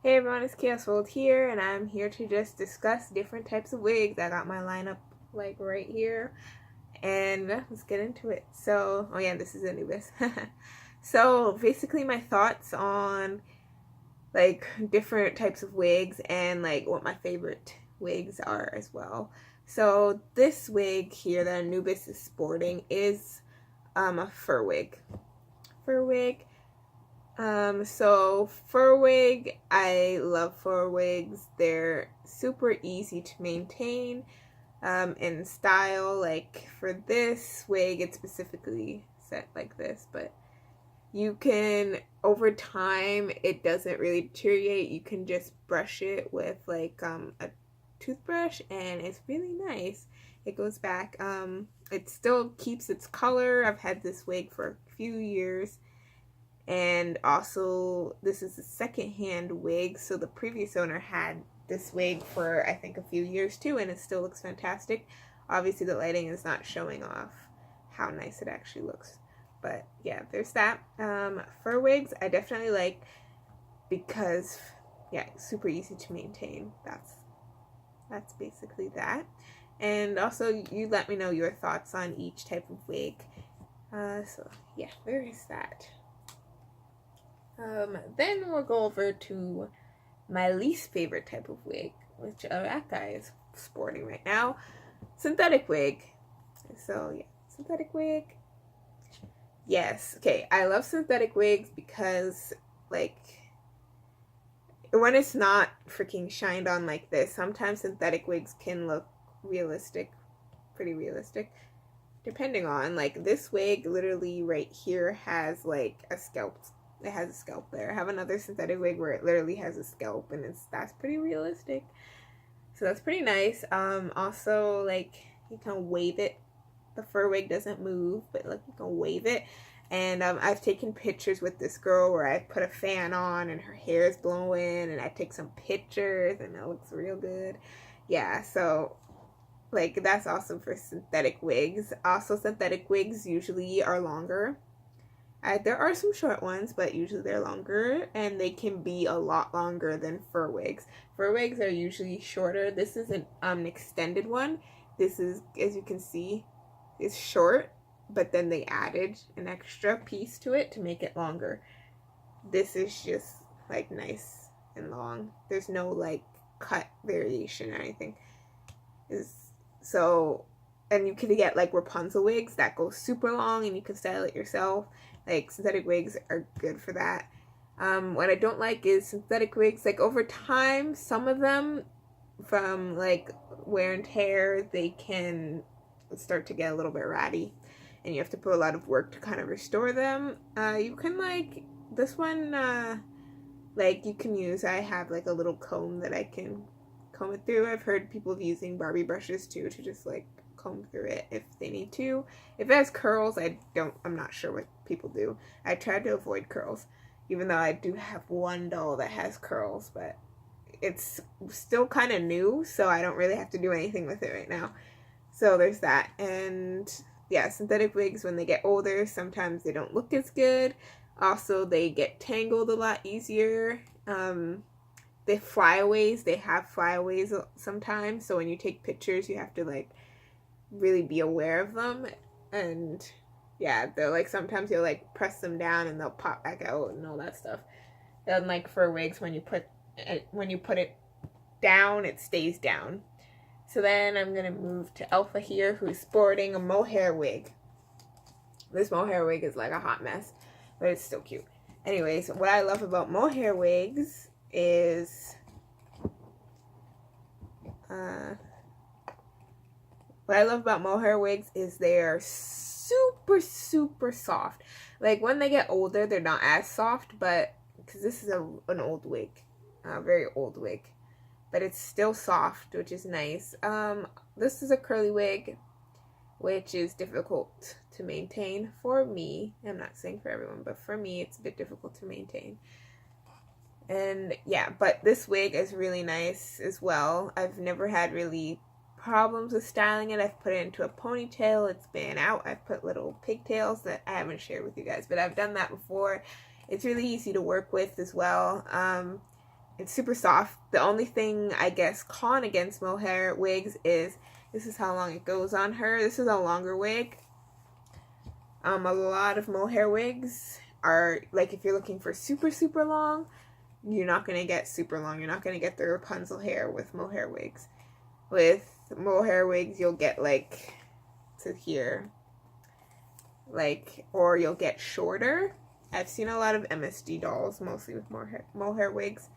Hey everyone, it's Chaos World here, and I'm here to just discuss different types of wigs. I got my lineup like right here, and let's get into it. So, oh yeah, this is Anubis. So basically my thoughts on like different types of wigs and like what my favorite wigs are as well. So this wig here that Anubis is sporting is a fur wig. Fur wig. So fur wig, I love fur wigs. They're super easy to maintain, in style. Like for this wig, it's specifically set like this, but you can, over time, it doesn't really deteriorate. You can just brush it with like, a toothbrush and it's really nice. It goes back. It still keeps its color. I've had this wig for a few years. And also, this is a second-hand wig, so the previous owner had this wig for, I think, a few years too, and it still looks fantastic. Obviously, the lighting is not showing off how nice it actually looks. But yeah, there's that. Fur wigs, I definitely like because, yeah, super easy to maintain. That's basically that. And also, you let me know your thoughts on each type of wig. So yeah, there is that. Then we'll go over to my least favorite type of wig, which that guy is sporting right now. Synthetic wig. So yeah, synthetic wig. Yes, okay, I love synthetic wigs because, like, when it's not freaking shined on like this, sometimes synthetic wigs can look realistic, pretty realistic, depending on, like, this wig literally right here has like a scalp. It has a scalp there. I have another synthetic wig where it literally has a scalp, and that's pretty realistic. So that's pretty nice. Also, like, you can wave it. The fur wig doesn't move, but like you can wave it. And I've taken pictures with this girl where I put a fan on and her hair is blowing, and I take some pictures, and it looks real good. Yeah, so like that's awesome for synthetic wigs. Also, synthetic wigs usually are longer. There are some short ones, but usually they're longer, and they can be a lot longer than fur wigs. Fur wigs are usually shorter. This is an extended one. This is, as you can see, is short, but then they added an extra piece to it to make it longer. This is just like nice and long. There's no like cut variation or anything. And you can get like Rapunzel wigs that go super long, and you can style it yourself. Like, synthetic wigs are good for that. What I don't like is synthetic wigs, like, over time, some of them, from like wear and tear, they can start to get a little bit ratty, and you have to put a lot of work to kind of restore them. You can, like, this one, like, you can use, I have like a little comb that I can comb it through. I've heard people using Barbie brushes too to just like comb through it if they need to. If it has curls, I'm not sure what people do. I try to avoid curls, even though I do have one doll that has curls, but it's still kind of new, so I don't really have to do anything with it right now. So there's that. And yeah, synthetic wigs, when they get older, sometimes they don't look as good. Also, they get tangled a lot easier. They have flyaways sometimes, so when you take pictures, you have to like really be aware of them. And yeah, they're like, sometimes you'll like press them down and they'll pop back out and all that stuff. Then like fur wigs, when you put it down, it stays down. So then I'm gonna move to Alpha here, who's sporting a mohair wig. This mohair wig is like a hot mess, but it's still cute. Anyways, what I love about mohair wigs is they are super, super soft. Like, when they get older, they're not as soft, but because this is an old wig, a very old wig, but it's still soft, which is nice. This is a curly wig, which is difficult to maintain for me. I'm not saying for everyone, but for me, it's a bit difficult to maintain. And yeah, but this wig is really nice as well. I've never had really problems with styling it. I've put it into a ponytail. It's been out. I've put little pigtails that I haven't shared with you guys, but I've done that before. It's really easy to work with as well. it's super soft. The only thing, I guess, con against mohair wigs is this is how long it goes on her. This is a longer wig. A lot of mohair wigs are, like, if you're looking for super, super long, you're not going to get super long. You're not going to get the Rapunzel hair with mohair wigs. With mohair wigs, you'll get, like, to here. Like, or you'll get shorter. I've seen a lot of MSG dolls, mostly with mohair wigs.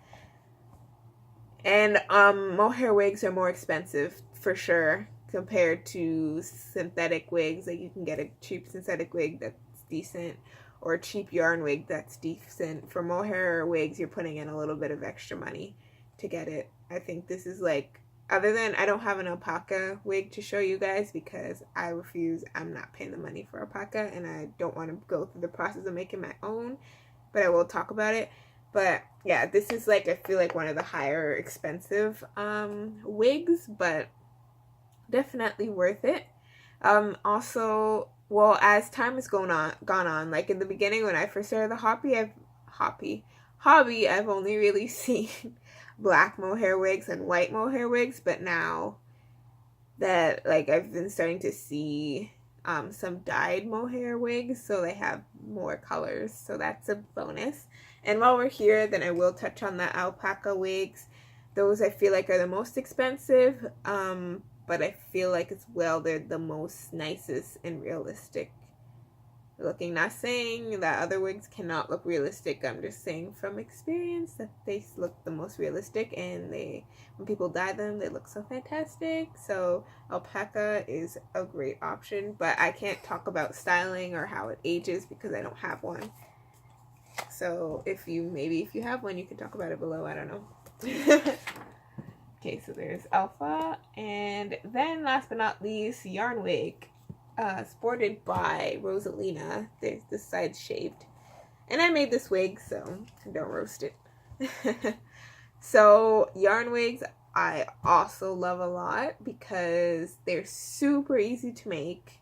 And mohair wigs are more expensive, for sure, compared to synthetic wigs. Like, you can get a cheap synthetic wig that's decent, or a cheap yarn wig that's decent. For mohair wigs, you're putting in a little bit of extra money to get it. I think this is like, other than, I don't have an alpaca wig to show you guys because I refuse. I'm not paying the money for alpaca, and I don't want to go through the process of making my own, but I will talk about it. But yeah, this is like, I feel like one of the higher expensive wigs, but definitely worth it. Also, well, as time has gone on, like in the beginning when I first started the hobby, I've only really seen black mohair wigs and white mohair wigs, but now that, like, I've been starting to see some dyed mohair wigs, so they have more colors, so that's a bonus. And while we're here, then I will touch on the alpaca wigs. Those I feel like are the most expensive, but I feel like as well they're the most nicest and realistic looking. Not saying that other wigs cannot look realistic, I'm just saying from experience that they look the most realistic, and when people dye them, they look so fantastic. So alpaca is a great option, but I can't talk about styling or how it ages because I don't have one. So if you have one, you can talk about it below. I don't know. Okay, so there's Alpha, and then last but not least, yarn wig, sported by Rosalina. There's the sides shaved, and I made this wig, so don't roast it. So yarn wigs I also love a lot because they're super easy to make.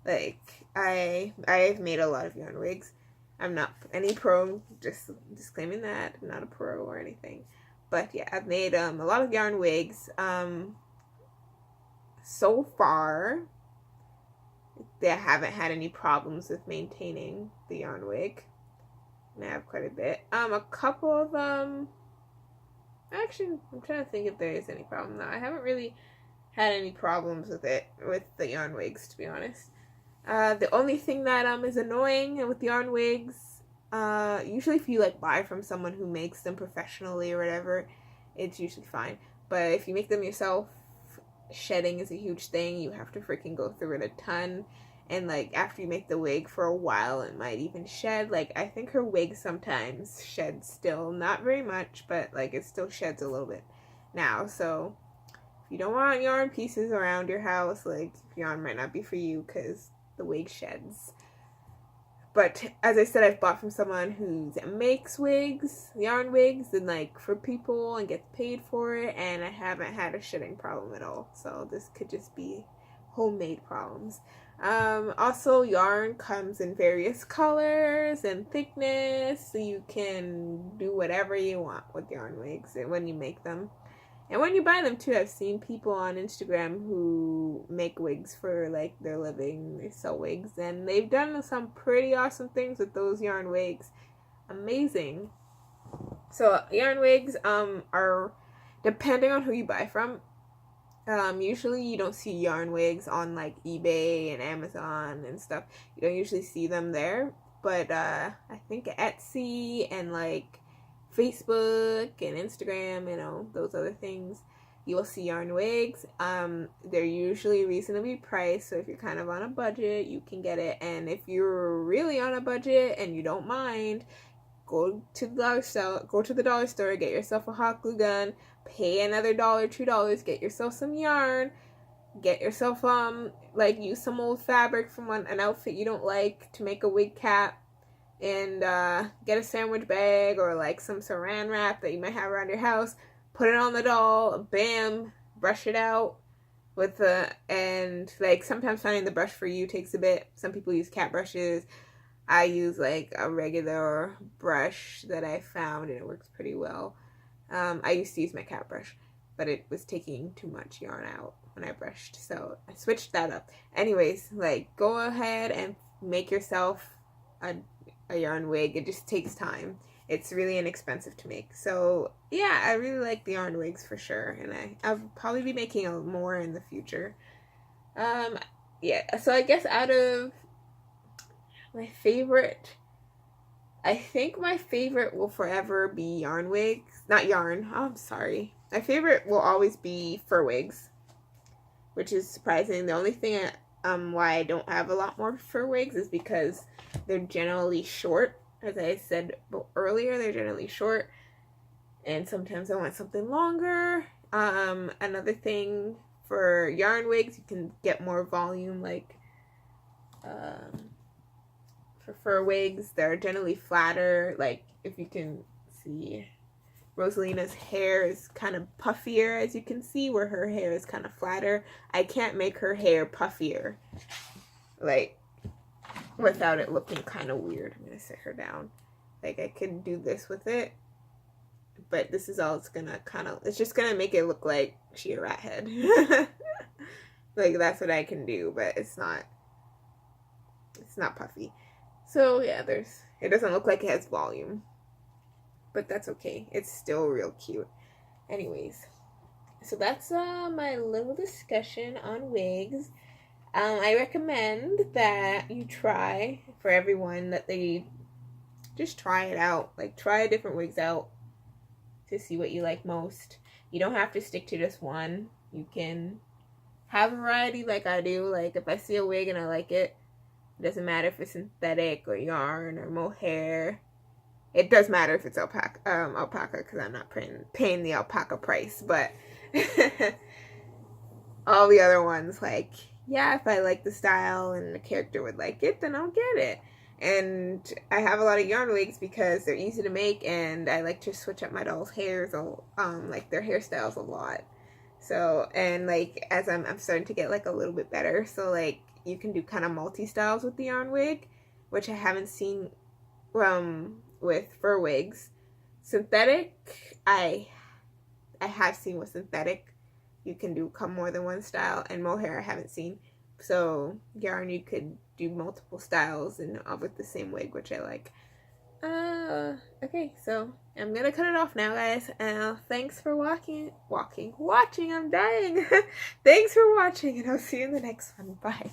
Like, I've made a lot of yarn wigs. I'm not any pro, just disclaiming that. I'm not a pro or anything. But yeah, I've made a lot of yarn wigs. So far, I haven't had any problems with maintaining the yarn wig. And I have quite a bit. A couple of them, actually, I'm trying to think if there is any problem now. I haven't really had any problems with the yarn wigs, to be honest. The only thing that is annoying with yarn wigs, usually if you like buy from someone who makes them professionally or whatever, it's usually fine. But if you make them yourself, shedding is a huge thing. You have to freaking go through it a ton. And like after you make the wig for a while, it might even shed. Like I think her wig sometimes sheds still, not very much, but like it still sheds a little bit now. So if you don't want yarn pieces around your house, like yarn might not be for you because the wig sheds. But as I said, I've bought from someone who makes wigs, yarn wigs, and like for people and gets paid for it, and I haven't had a shedding problem at all. So this could just be homemade problems. Also, yarn comes in various colors and thickness, so you can do whatever you want with yarn wigs when you make them. And when you buy them too, I've seen people on Instagram who make wigs for like their living. They sell wigs, and they've done some pretty awesome things with those yarn wigs. Amazing. So yarn wigs are, depending on who you buy from, usually you don't see yarn wigs on like eBay and Amazon and stuff. You don't usually see them there, but I think Etsy and like Facebook and Instagram, you know, those other things, you will see yarn wigs. They're usually reasonably priced, so if you're kind of on a budget, you can get it. And if you're really on a budget and you don't mind, go to the dollar store, get yourself a hot glue gun, pay another $1, $2, get yourself some yarn, get yourself like use some old fabric from an outfit you don't like to make a wig cap, and get a sandwich bag or like some saran wrap that you might have around your house, put it on the doll, bam, brush it out with and like sometimes finding the brush for you takes a bit. Some people use cat brushes. I use like a regular brush that I found, and it works pretty well. I used to use my cat brush, but it was taking too much yarn out when I brushed, so I switched that up. Anyways, like, go ahead and make yourself a yarn wig. It just takes time. It's really inexpensive to make. So yeah, I really like the yarn wigs for sure, and I'll probably be making more in the future. Yeah, so I guess out of my favorite, I think my favorite will forever be yarn wigs. Not yarn, oh, I'm sorry. My favorite will always be fur wigs, which is surprising. The only thing why I don't have a lot more fur wigs is because they're generally short. As I said earlier, they're generally short, and sometimes I want something longer. Another thing for yarn wigs, you can get more volume, like for fur wigs, they're generally flatter. Like, if you can see, Rosalina's hair is kind of puffier, as you can see, where her hair is kind of flatter. I can't make her hair puffier, like, without it looking kind of weird. I'm gonna sit her down. Like, I could do this with it, but this is all it's gonna it's just gonna make it look like she a rat head. Like, that's what I can do, but it's not puffy. So yeah, it doesn't look like it has volume, but that's okay. It's still real cute. Anyways, so that's my little discussion on wigs. I recommend that you try, for everyone, that they just try it out. Like, try different wigs out to see what you like most. You don't have to stick to just one. You can have a variety like I do. Like, if I see a wig and I like it, it doesn't matter if it's synthetic or yarn or mohair. It does matter if it's alpaca, because I'm not paying the alpaca price. But all the other ones, like, yeah, if I like the style and the character would like it, then I'll get it. And I have a lot of yarn wigs because they're easy to make, and I like to switch up my dolls' hairs, like their hairstyles a lot. So, and like, as I'm starting to get like a little bit better, so like, you can do kind of multi-styles with the yarn wig, which I haven't seen with fur wigs. Synthetic, I have seen with synthetic. You can do more than one style, and mohair I haven't seen. So yarn, you could do multiple styles and with the same wig, which I like. Okay, so I'm gonna cut it off now, guys. Thanks for watching. I'm dying. Thanks for watching, and I'll see you in the next one. Bye.